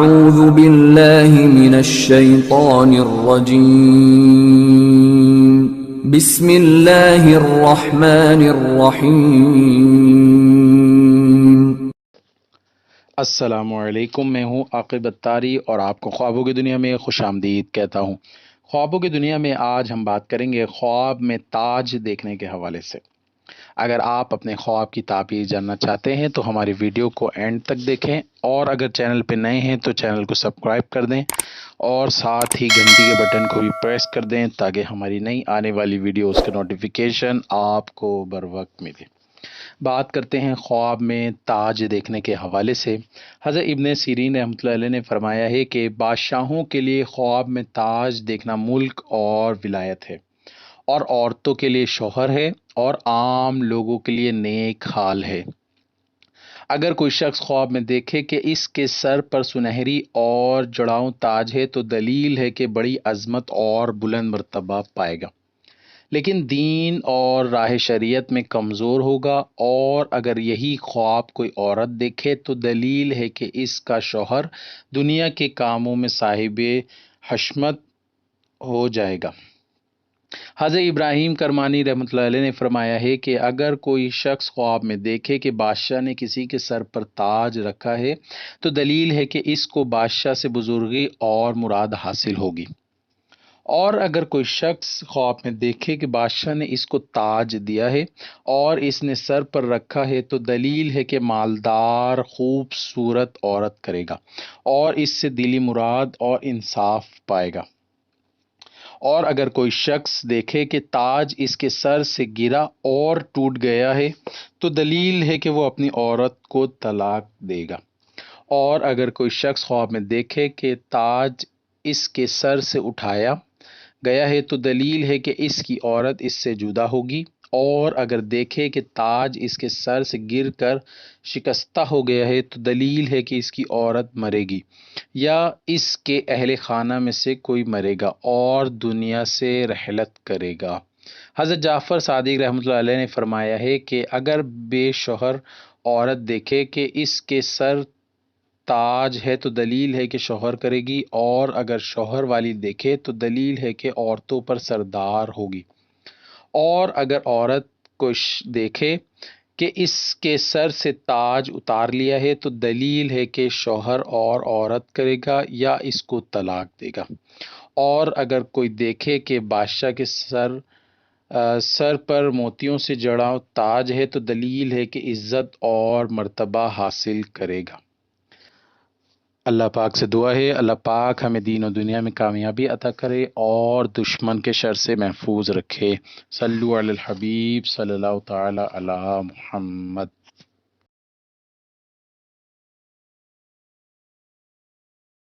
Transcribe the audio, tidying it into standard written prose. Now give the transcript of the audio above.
اعوذ باللہ من الشیطان الرجیم بسم اللہ الرحمن الرحیم۔ السلام علیکم، میں ہوں عاقب attari اور آپ کو خوابوں کی دنیا میں خوش آمدید کہتا ہوں۔ خوابوں کی دنیا میں آج ہم بات کریں گے خواب میں تاج دیکھنے کے حوالے سے۔ اگر آپ اپنے خواب کی تعبیر جاننا چاہتے ہیں تو ہماری ویڈیو کو اینڈ تک دیکھیں، اور اگر چینل پہ نئے ہیں تو چینل کو سبسکرائب کر دیں اور ساتھ ہی گھنٹی کے بٹن کو بھی پریس کر دیں تاکہ ہماری نئی آنے والی ویڈیوز کا نوٹیفیکیشن آپ کو بر وقت ملے۔ بات کرتے ہیں خواب میں تاج دیکھنے کے حوالے سے۔ حضرت ابن سیرین رحمۃ اللہ علیہ نے فرمایا ہے کہ بادشاہوں کے لیے خواب میں تاج دیکھنا ملک اور ولایت ہے، اور عورتوں کے لیے شوہر ہے، اور عام لوگوں کے لیے نیک حال ہے۔ اگر کوئی شخص خواب میں دیکھے کہ اس کے سر پر سنہری اور جڑاؤں تاج ہے تو دلیل ہے کہ بڑی عظمت اور بلند مرتبہ پائے گا، لیکن دین اور راہ شریعت میں کمزور ہوگا۔ اور اگر یہی خواب کوئی عورت دیکھے تو دلیل ہے کہ اس کا شوہر دنیا کے کاموں میں صاحب حشمت ہو جائے گا۔ حضرت ابراہیم کرمانی رحمۃ اللہ علیہ نے فرمایا ہے کہ اگر کوئی شخص خواب میں دیکھے کہ بادشاہ نے کسی کے سر پر تاج رکھا ہے تو دلیل ہے کہ اس کو بادشاہ سے بزرگی اور مراد حاصل ہوگی۔ اور اگر کوئی شخص خواب میں دیکھے کہ بادشاہ نے اس کو تاج دیا ہے اور اس نے سر پر رکھا ہے تو دلیل ہے کہ مالدار خوبصورت عورت کرے گا اور اس سے دلی مراد اور انصاف پائے گا۔ اور اگر کوئی شخص دیکھے کہ تاج اس کے سر سے گرا اور ٹوٹ گیا ہے تو دلیل ہے کہ وہ اپنی عورت کو طلاق دے گا۔ اور اگر کوئی شخص خواب میں دیکھے کہ تاج اس کے سر سے اٹھایا گیا ہے تو دلیل ہے کہ اس کی عورت اس سے جدا ہوگی۔ اور اگر دیکھے کہ تاج اس کے سر سے گر کر شکستہ ہو گیا ہے تو دلیل ہے کہ اس کی عورت مرے گی یا اس کے اہل خانہ میں سے کوئی مرے گا اور دنیا سے رحلت کرے گا۔ حضرت جعفر صادق رحمۃ اللہ علیہ نے فرمایا ہے کہ اگر بے شوہر عورت دیکھے کہ اس کے سر تاج ہے تو دلیل ہے کہ شوہر کرے گی، اور اگر شوہر والی دیکھے تو دلیل ہے کہ عورتوں پر سردار ہوگی۔ اور اگر عورت کو دیکھے کہ اس کے سر سے تاج اتار لیا ہے تو دلیل ہے کہ شوہر اور عورت کرے گا یا اس کو طلاق دے گا۔ اور اگر کوئی دیکھے کہ بادشاہ کے سر پر موتیوں سے جڑا تاج ہے تو دلیل ہے کہ عزت اور مرتبہ حاصل کرے گا۔ اللہ پاک سے دعا ہے اللہ پاک ہمیں دین و دنیا میں کامیابی عطا کرے اور دشمن کے شر سے محفوظ رکھے۔ صلو علی الحبیب صلی اللہ تعالی علی محمد۔